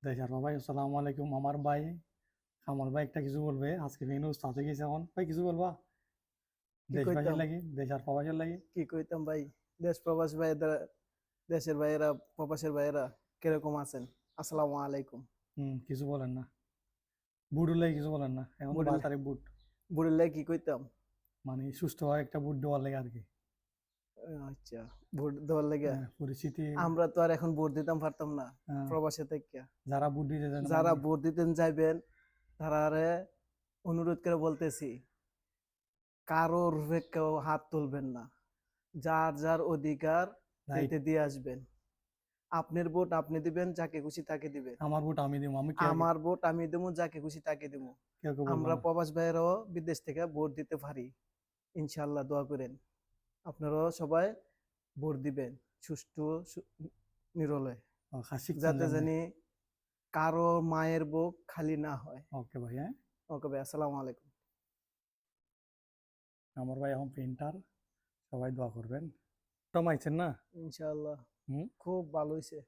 দেশার ভাই আসসালামু আলাইকুম। আমার ভাই আমার ভাই একটা কিছু বলবে আজকে নিউজ তাতে গেছে এখন ভাই কিছু বলবা কি দেশবাসীর কইতাম লাগি দেশ আর প্রবাসীর লাগি। কি কইতাম ভাই। দেশ প্রবাস ভাইয়েরা, দেশের ভাইয়েরা, প্রবাসের ভাইয়েরা কিরকম আছেন? আসসালামু আলাইকুম। কিছু বলেন না, বুট লাগি কিছু বলেন না, এখন তো বুড়িলে 12 তারিখ বুট, বুড়িলে কি কইতাম? মানে সুস্থভাবে একটা বুট দেওয়ার লাগে আর কি। আচ্ছা, ভোট দেওয়ার লেগে পরিস্থিতি আমরা তো আর এখন ভোট দিতাম পারতাম না আহ, প্রবাসে থেকে। যারা বুট দিতে দেন যারা মানে ভোট দিতেন যাইবেন, তারারে অনুরোধ করে বলতেছি, কারোর রূপে কেউ হাত তুলবেন না। যার যার অধিকার রাইট। দিতে দিয়ে আসবেন। আপনার ভোট আপনি দিবেন, যাকে খুশি তাকে দিবেন। আমার বুট আমি দিব, আমি কে আমার ভোট আমি দেবো, যাকে খুশি তাকে দেবো। কেউ বলবো আমরা না। প্রবাস ভাইয়েরাও বিদেশ থেকে ভোট দিতে পারি, ইনশাল্লাহ। দোয়া করেন আপনারাও সবাই ভোট দিবেন সুষ্ঠু নিরলয়, শিখছেন যাতে যেমনি। জানি কারো মায়ের বুক খালি না হয়। ওকে ভাই, হ্যাঁ। ওকে ভাই, আসসালামু আলাইকুম। আমার ভাই এখন প্রিন্টার, সবাই দোয়া করবেন। টমাইছেন না? ইনশাল্লাহ হুম। খুব ভালো হয়েছে।